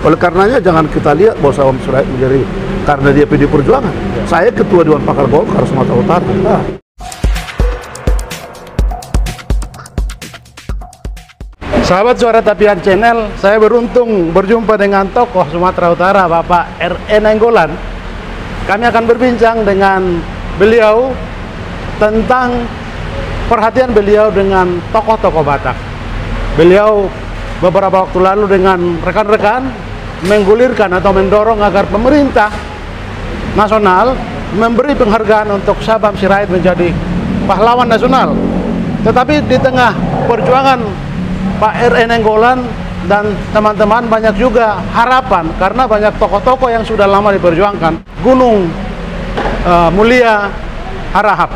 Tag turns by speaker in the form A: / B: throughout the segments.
A: Oleh karenanya jangan kita lihat bahwa Sabam Sirait menjadi karena dia PD Perjuangan. Saya Ketua Dewan Pakar Golkar Sumatera Utara.
B: Sahabat Suara Tapian Channel, saya beruntung berjumpa dengan tokoh Sumatera Utara, Bapak R.E. Nainggolan. Kami akan berbincang dengan beliau tentang perhatian beliau dengan tokoh-tokoh Batak. Beliau beberapa waktu lalu dengan rekan-rekan menggulirkan atau mendorong agar pemerintah nasional memberi penghargaan untuk Sabam Sirait menjadi pahlawan nasional. Tetapi di tengah perjuangan Pak R.E. Nainggolan dan teman-teman banyak juga harapan karena banyak tokoh-tokoh yang sudah lama diperjuangkan. Gunung Mulia Harahap,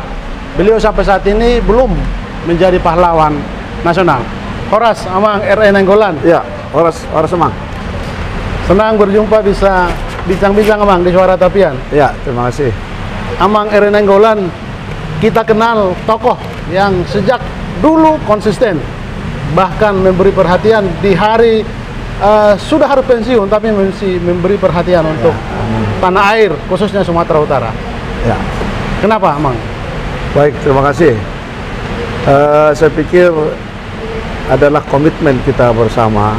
B: beliau sampai saat ini belum menjadi pahlawan nasional. Horas Amang R.E. Nainggolan.
A: Ya, Horas Amang.
B: Senang berjumpa, bisa bincang-bincang Amang di Suara Tapian.
A: Ya, terima kasih.
B: Amang R.E. Nainggolan, kita kenal tokoh yang sejak dulu konsisten, bahkan memberi perhatian di hari sudah harus pensiun, tapi masih memberi perhatian untuk tanah air, khususnya Sumatera Utara.
A: Ya.
B: Kenapa, Amang?
A: Baik, terima kasih. Saya pikir adalah komitmen kita bersama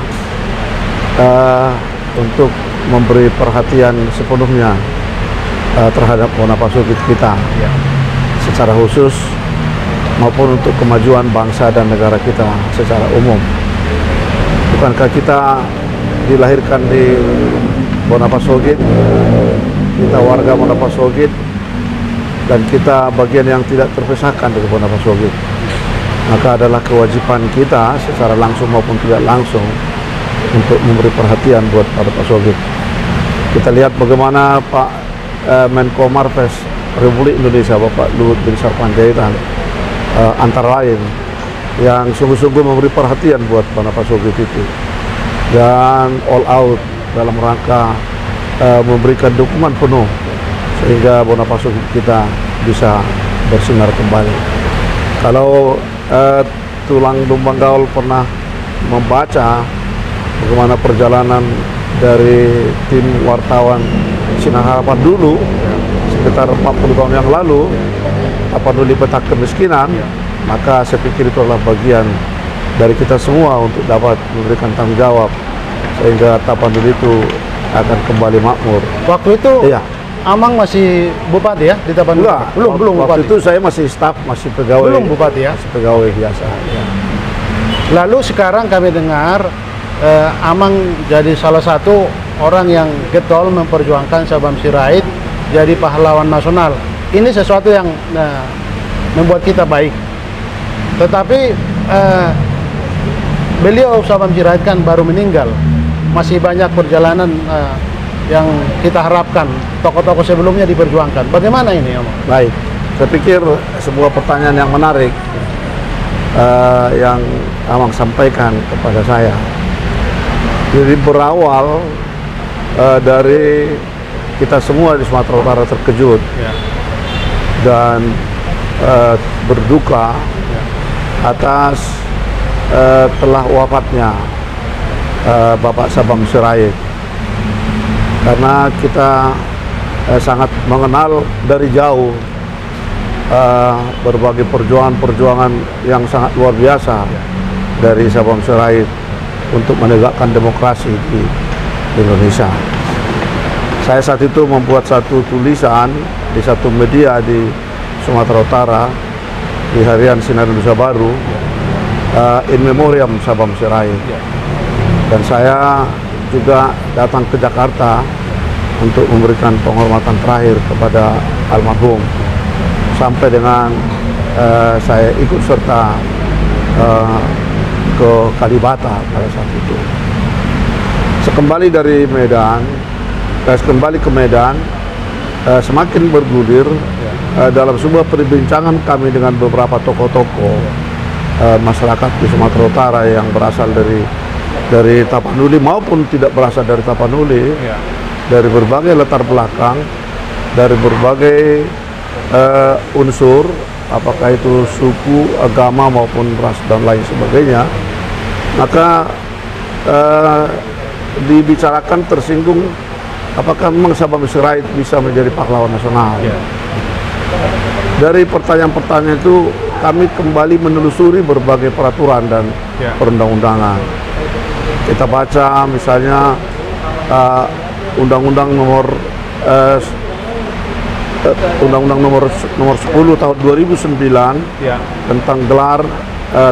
A: untuk memberi perhatian sepenuhnya terhadap Bonapasogit kita, secara khusus maupun untuk kemajuan bangsa dan negara kita secara umum. Bukankah kita dilahirkan di Bonapasogit, kita warga Bonapasogit, dan kita bagian yang tidak terpisahkan dari Bonapasogit. Maka adalah kewajiban kita secara langsung maupun tidak langsung untuk memberi perhatian buat Bonapasogit. Kita lihat bagaimana Pak Menko Marves Republik Indonesia, Bapak Luhut bin Sarpanjaitan, antara lain yang sungguh-sungguh memberi perhatian buat Bonapasogit itu dan all out dalam rangka memberikan dukungan penuh sehingga Bonapasogit kita bisa bersinar kembali. Kalau tulang lumbang gaul pernah membaca bagaimana perjalanan dari tim wartawan Sinar Harapan dulu sekitar 40 tahun yang lalu, Tapanuli Peta Kemiskinan, maka saya pikir itu adalah bagian dari kita semua untuk dapat memberikan tanggung jawab sehingga Tapanuli itu akan kembali makmur.
B: Waktu itu
A: iya,
B: Amang masih bupati ya di Tapanuli? Belum
A: waktu
B: bupati.
A: itu saya masih staf, masih pegawai.
B: Belum bupati ya?
A: Masih pegawai biasa. Ya.
B: Lalu sekarang kami dengar Amang jadi salah satu orang yang getol memperjuangkan Sabam Sirait jadi pahlawan nasional. Ini sesuatu yang membuat kita baik. Tetapi beliau Sabam Sirait kan baru meninggal. Masih banyak perjalanan yang kita harapkan tokoh-tokoh sebelumnya diperjuangkan. Bagaimana ini, Amang?
A: Baik, saya pikir sebuah pertanyaan yang menarik yang Amang sampaikan kepada saya. Jadi berawal dari kita semua di Sumatera Utara terkejut dan berduka atas telah wafatnya Bapak Sabam Sirait, karena kita sangat mengenal dari jauh berbagai perjuangan yang sangat luar biasa dari Sabam Sirait untuk menegakkan demokrasi di Indonesia. Saya saat itu membuat satu tulisan di satu media di Sumatera Utara, di harian Sinar Indonesia Baru, in memoriam Sabam Sirait. Dan saya juga datang ke Jakarta untuk memberikan penghormatan terakhir kepada almarhum, sampai dengan saya ikut serta ke Kalibata pada saat itu. Sekembali dari Medan, kembali ke Medan, semakin bergulir dalam sebuah perbincangan kami dengan beberapa tokoh-tokoh masyarakat di Sumatera Utara yang berasal dari Tapanuli maupun tidak berasal dari Tapanuli, dari berbagai latar belakang, dari berbagai unsur, apakah itu suku, agama maupun ras dan lain sebagainya. Maka dibicarakan tersinggung apakah memang Sabang Sirait bisa menjadi pahlawan nasional. Dari pertanyaan-pertanyaan itu kami kembali menelusuri berbagai peraturan dan perundang-undangan. Kita baca misalnya Undang-Undang nomor 10 tahun 2009 tentang gelar,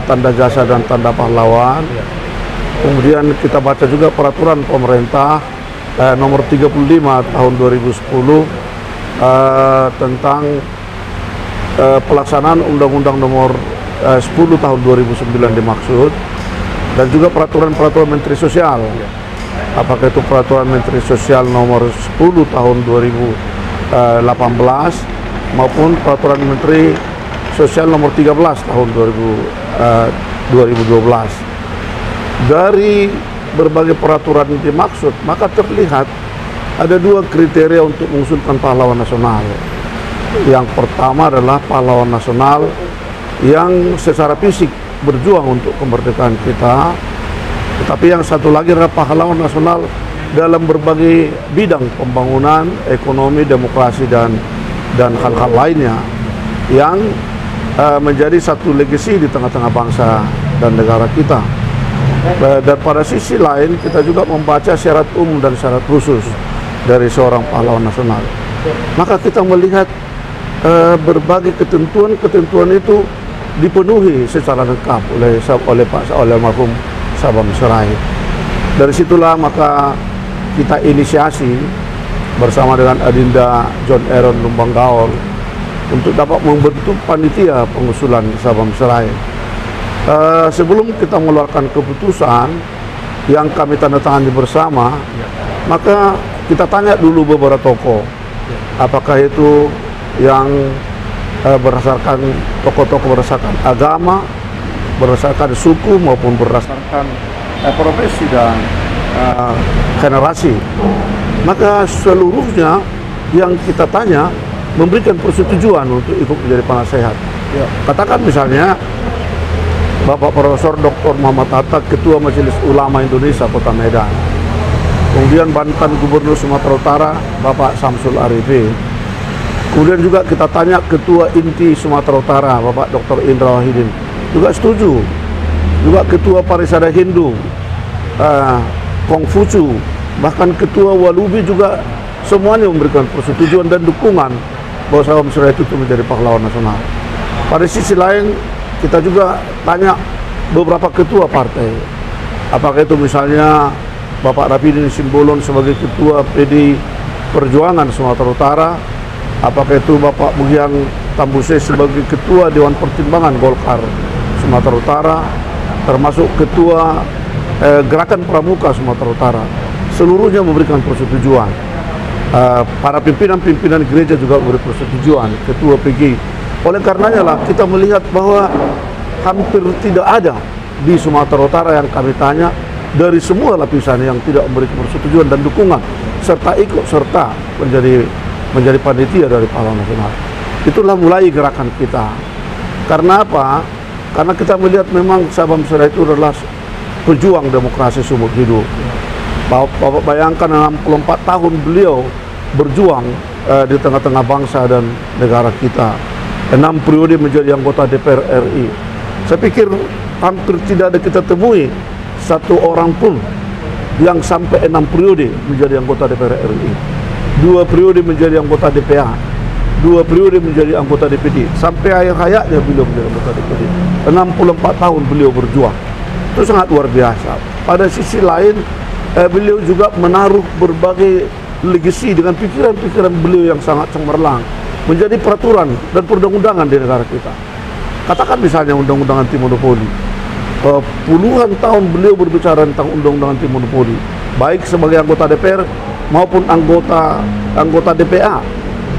A: tanda jasa dan tanda pahlawan. Kemudian kita baca juga peraturan pemerintah nomor 35 tahun 2010 tentang pelaksanaan Undang-Undang nomor 10 tahun 2009 dimaksud, dan juga peraturan-peraturan Menteri Sosial. Apakah itu peraturan Menteri Sosial nomor 10 tahun 2018 maupun peraturan Menteri Sosial nomor 13 tahun 2012. Dari berbagai peraturan yang dimaksud, maka terlihat ada dua kriteria untuk mengusulkan pahlawan nasional. Yang pertama adalah pahlawan nasional yang secara fisik berjuang untuk kemerdekaan kita, tetapi yang satu lagi adalah pahlawan nasional dalam berbagai bidang pembangunan, ekonomi, demokrasi dan hal-hal lainnya yang menjadi satu legasi di tengah-tengah bangsa dan negara kita. Dan pada sisi lain kita juga membaca syarat umum dan syarat khusus dari seorang pahlawan nasional. Maka kita melihat berbagai ketentuan itu dipenuhi secara lengkap oleh almarhum Sabang Sirait. Dari situlah maka kita inisiasi bersama dengan Adinda John Aaron Lumbang Gaol untuk dapat membentuk panitia pengusulan Sabang Sirait. Sebelum kita mengeluarkan keputusan yang kami tanda tangani bersama, maka kita tanya dulu beberapa tokoh, apakah itu yang berdasarkan tokoh-tokoh berdasarkan agama, berdasarkan suku maupun berdasarkan profesi dan generasi. Maka seluruhnya yang kita tanya memberikan persetujuan untuk ikut menjadi penasehat. Katakan misalnya Bapak Profesor Dr. Muhammad Hatta, Ketua Majelis Ulama Indonesia Kota Medan. Kemudian Bantan Gubernur Sumatera Utara Bapak Samsul Arifin. Kemudian juga kita tanya Ketua Inti Sumatera Utara Bapak Dr. Indra Wahidin, juga setuju. Juga Ketua Parisada Hindu Kongfucu, bahkan Ketua Walubi juga semuanya memberikan persetujuan dan dukungan bahwa Sabang Sirait itu menjadi pahlawan nasional. Pada sisi lain kita juga tanya beberapa ketua partai, apakah itu misalnya Bapak Rapidin Simbolon sebagai Ketua PD Perjuangan Sumatera Utara, apakah itu Bapak Bugiang Tambuse sebagai Ketua Dewan Pertimbangan Golkar Sumatera Utara, termasuk Ketua Gerakan Pramuka Sumatera Utara. Seluruhnya memberikan persetujuan. Para pimpinan-pimpinan gereja juga memberi persetujuan, Ketua PG. Oleh karenanya lah kita melihat bahwa hampir tidak ada di Sumatera Utara yang kami tanya dari semua lapisan yang tidak memberikan persetujuan dan dukungan serta ikut serta menjadi panitia dari pahlawan nasional. Itulah mulai gerakan kita. Karena apa? Karena kita melihat memang Sabang Sirait itu adalah pejuang demokrasi seumur hidup. Bapak bayangkan 64 tahun beliau berjuang di tengah-tengah bangsa dan negara kita. 6 periode menjadi anggota DPR RI. Saya pikir hampir tidak ada kita temui satu orang pun yang sampai 6 periode menjadi anggota DPR RI. 2 periode menjadi anggota DPA. 2 periode menjadi anggota DPD. Sampai akhir hayatnya beliau menjadi anggota DPD. 64 tahun beliau berjuang. Itu sangat luar biasa. Pada sisi lain, beliau juga menaruh berbagai legasi dengan pikiran-pikiran beliau yang sangat cemerlang menjadi peraturan dan perundang-undangan di negara kita. Katakan misalnya undang-undang anti monopoli. Puluhan tahun beliau berbicara tentang undang-undang anti monopoli, baik sebagai anggota DPR maupun anggota DPA.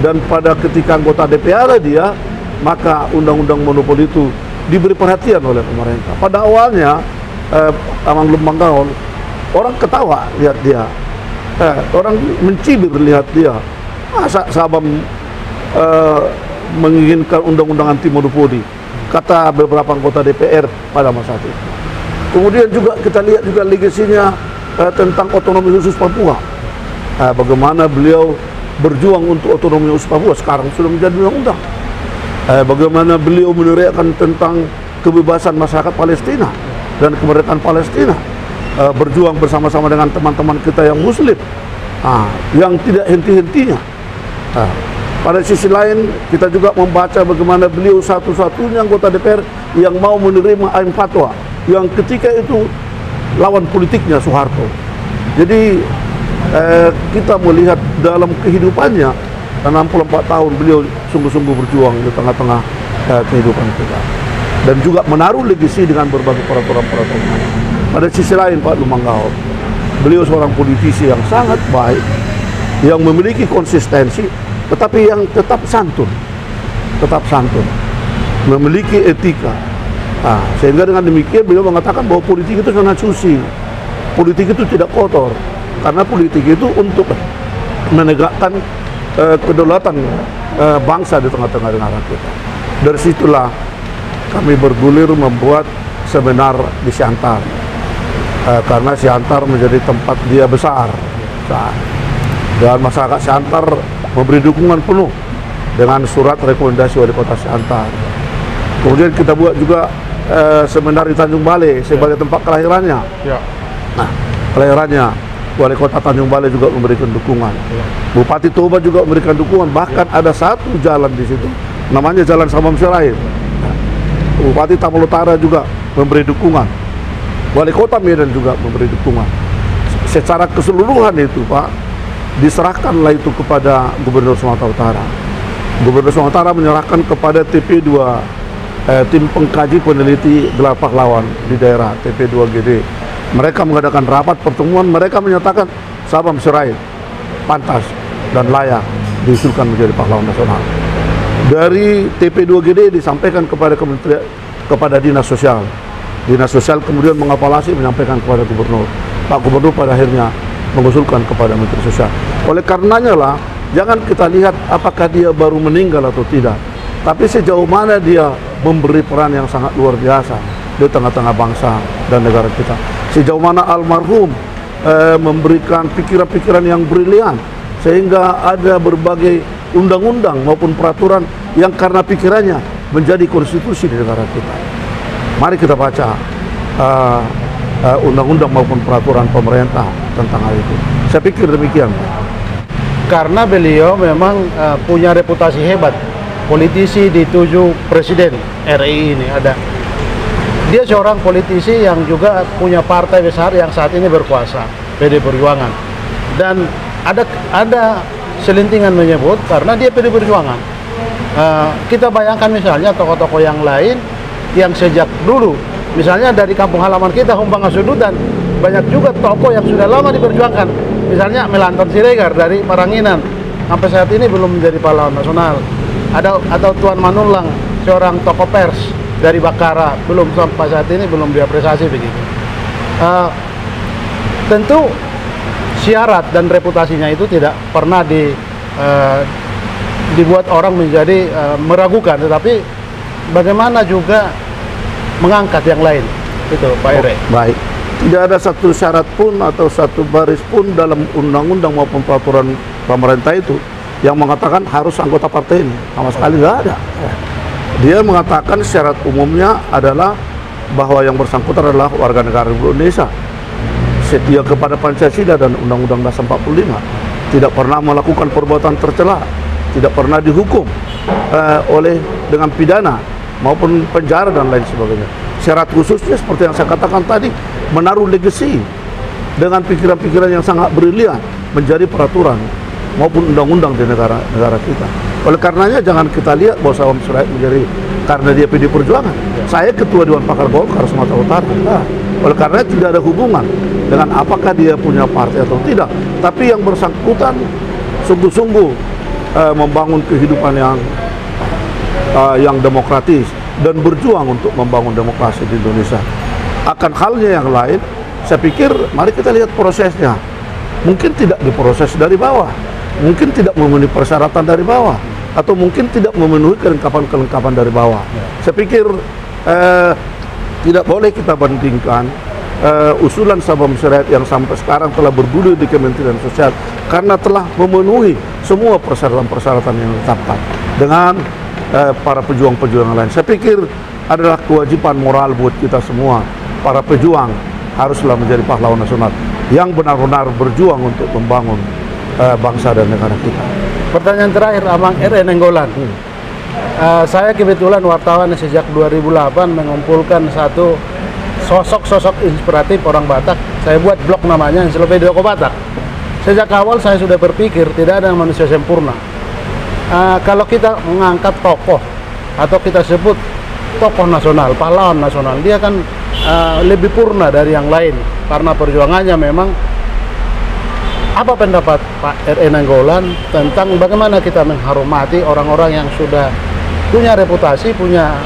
A: Dan pada ketika anggota DPA dia, maka undang-undang monopoli itu diberi perhatian oleh pemerintah. Pada awalnya Amang Lumbang Gaol, orang ketawa lihat dia, orang mencibir lihat dia. Masa Sabang menginginkan undang-undang anti monopoli, kata beberapa anggota DPR pada masa itu. Kemudian juga kita lihat juga legasinya tentang otonomi khusus Papua. Bagaimana beliau berjuang untuk otonomi khusus Papua, sekarang sudah menjadi undang-undang. Bagaimana beliau meneriakkan tentang kebebasan masyarakat Palestina dan kemerdekaan Palestina, berjuang bersama-sama dengan teman-teman kita yang Muslim, yang tidak henti-hentinya. Pada sisi lain, kita juga membaca bagaimana beliau satu-satunya anggota DPR yang mau menerima ain fatwa, yang ketika itu lawan politiknya Soeharto. Jadi kita melihat dalam kehidupannya 64 tahun beliau sungguh-sungguh berjuang di tengah-tengah kehidupan kita, dan juga menaruh legasi dengan berbagai peraturan-peraturan. Pada sisi lain, Pak Lumanggao, beliau seorang politisi yang sangat baik, yang memiliki konsistensi, tetapi yang tetap santun, memiliki etika. Sehingga dengan demikian beliau mengatakan bahwa politik itu sangat suci, politik itu tidak kotor, karena politik itu untuk menegakkan kedaulatan bangsa di tengah-tengah negara kita. Dari situlah kami bergulir membuat seminar di Siantar, karena Siantar menjadi tempat dia besar, dan masyarakat Siantar memberi dukungan penuh dengan surat rekomendasi wali kota Siantar. Kemudian kita buat juga seminar di Tanjung Balai sebagai tempat kelahirannya. Nah, kelahirannya wali kota Tanjung Balai juga memberikan dukungan. Bupati Toba juga memberikan dukungan. Bahkan ada satu jalan di situ, namanya Jalan Sabam Sirait. Bupati Tamal Utara juga memberi dukungan. Wali kota Medan juga memberi dukungan. Secara keseluruhan itu, Pak, diserahkanlah itu kepada Gubernur Sumatera Utara. Gubernur Sumatera Utara menyerahkan kepada TP2, tim pengkaji peneliti gelar pahlawan di daerah, TP2GD. Mereka mengadakan rapat pertemuan, mereka menyatakan Sabam Sirait pantas dan layak diusulkan menjadi pahlawan nasional. Dari TP2GD disampaikan kepada Kementerian, kepada Dinas Sosial. Dinas Sosial kemudian mengapalasi, menyampaikan kepada Gubernur. Pak Gubernur pada akhirnya mengusulkan kepada Menteri Sosial. Oleh karenanya lah, jangan kita lihat apakah dia baru meninggal atau tidak, tapi sejauh mana dia memberi peran yang sangat luar biasa di tengah-tengah bangsa dan negara kita. Sejauh mana almarhum memberikan pikiran-pikiran yang brilian, sehingga ada berbagai undang-undang maupun peraturan yang karena pikirannya menjadi konstitusi di negara kita. Mari kita baca undang-undang maupun peraturan pemerintah tentang hal itu. Saya pikir demikian.
B: Karena beliau memang punya reputasi hebat, politisi di 7 presiden RI ini ada. Dia seorang politisi yang juga punya partai besar yang saat ini berkuasa, PD Perjuangan. Dan ada selintingan menyebut karena dia PD Perjuangan. Kita bayangkan misalnya tokoh-tokoh yang lain yang sejak dulu, misalnya dari kampung halaman kita, Humbang Asududan, banyak juga tokoh yang sudah lama diperjuangkan. Misalnya Melanton Siregar dari Paranginan, sampai saat ini belum menjadi pahlawan nasional. Atau Tuan Manulang, seorang tokoh pers dari Bakara, belum sampai saat ini belum diapresiasi begitu. Tentu syarat dan reputasinya itu tidak pernah dibuat orang menjadi meragukan, tetapi bagaimana juga mengangkat yang lain, itu Pak Ere.
A: Baik, tidak ada satu syarat pun atau satu baris pun dalam undang-undang maupun peraturan pemerintah itu yang mengatakan harus anggota partai ini, sama sekali nggak ada. Dia mengatakan syarat umumnya adalah bahwa yang bersangkutan adalah warga negara Indonesia, setia kepada Pancasila dan Undang-Undang Dasar 45, tidak pernah melakukan perbuatan tercela, tidak pernah dihukum dengan pidana maupun penjara dan lain sebagainya. Syarat khususnya seperti yang saya katakan tadi, menaruh legasi dengan pikiran-pikiran yang sangat brilian menjadi peraturan maupun undang-undang di negara kita. Oleh karenanya jangan kita lihat bahwa Sabam Sirait menjadi karena dia PD Perjuangan. Saya ketua Dewan Pakar Golkar Sumatera Utara. Oleh karenanya tidak ada hubungan dengan apakah dia punya partai atau tidak, tapi yang bersangkutan sungguh-sungguh membangun kehidupan yang demokratis dan berjuang untuk membangun demokrasi di Indonesia. Akan halnya yang lain, saya pikir mari kita lihat prosesnya. Mungkin tidak diproses dari bawah, mungkin tidak memenuhi persyaratan dari bawah, atau mungkin tidak memenuhi kelengkapan dari bawah. Saya pikir tidak boleh kita bandingkan usulan Sabam Sirait yang sampai sekarang telah bergulir di Kementerian Sosial karena telah memenuhi semua persyaratan-persyaratan yang ditetapkan dengan para pejuang-pejuang lain. Saya pikir adalah kewajiban moral buat kita semua, para pejuang haruslah menjadi pahlawan nasional yang benar-benar berjuang untuk membangun bangsa dan negara kita.
B: Pertanyaan terakhir, Abang R.E. Nainggolan. Saya kebetulan wartawan sejak 2008 mengumpulkan satu sosok-sosok inspiratif orang Batak. Saya buat blog namanya Ensiklopedia Tokoh Batak. Sejak awal saya sudah berpikir tidak ada manusia sempurna. Kalau kita mengangkat tokoh atau kita sebut tokoh nasional, pahlawan nasional, dia kan lebih purna dari yang lain karena perjuangannya memang. Apa pendapat Pak R.E. Nainggolan tentang bagaimana kita menghormati orang-orang yang sudah punya reputasi, punya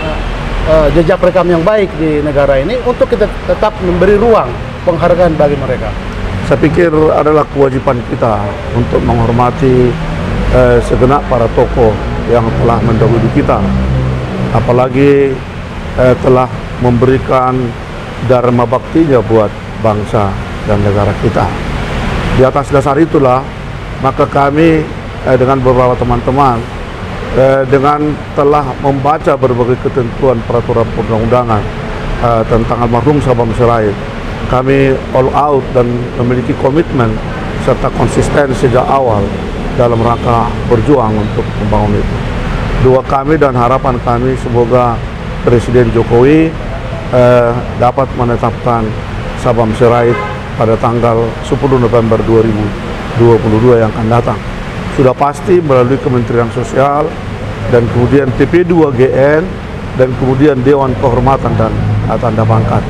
B: jejak rekam yang baik di negara ini untuk kita tetap memberi ruang penghargaan bagi mereka?
A: Saya pikir adalah kewajiban kita untuk menghormati segenap para tokoh yang telah mendahului kita, apalagi telah memberikan dharma baktinya buat bangsa dan negara kita. Di atas dasar itulah maka kami dengan beberapa teman-teman dengan telah membaca berbagai ketentuan peraturan perundang-undangan tentang almarhum Sabam Sirait, kami all out dan memiliki komitmen serta konsisten sejak awal dalam rangka berjuang untuk membangun itu. Doa kami dan harapan kami semoga Presiden Jokowi dapat menetapkan Sabam Sirait pada tanggal 10 November 2022 yang akan datang. Sudah pasti melalui Kementerian Sosial dan kemudian TP2GN dan kemudian Dewan Kehormatan dan Tanda Pangkat.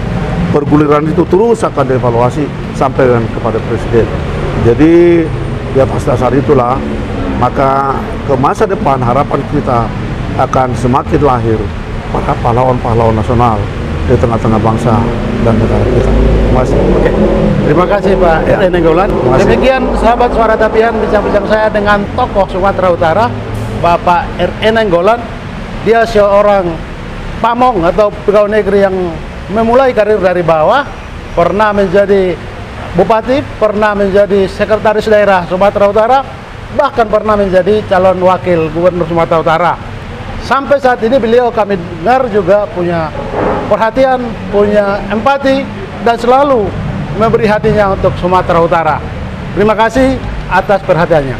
A: Perguliran itu terus akan dievaluasi sampai kepada Presiden. Jadi di atas dasar itulah maka ke masa depan harapan kita akan semakin lahir para pahlawan-pahlawan nasional di tengah-tengah bangsa dan negara kita. Terima kasih.
B: Oke. Terima kasih Pak R.E. Nainggolan. Demikian sahabat Suara Tapian bincang-bincang saya dengan tokoh Sumatera Utara, Bapak R.E. Nainggolan. Dia seorang pamong atau pegawai negeri yang memulai karir dari bawah, pernah menjadi bupati, pernah menjadi sekretaris daerah Sumatera Utara, bahkan pernah menjadi calon wakil gubernur Sumatera Utara. Sampai saat ini beliau kami dengar juga punya perhatian, punya empati, dan selalu memberi hatinya untuk Sumatera Utara. Terima kasih atas perhatiannya.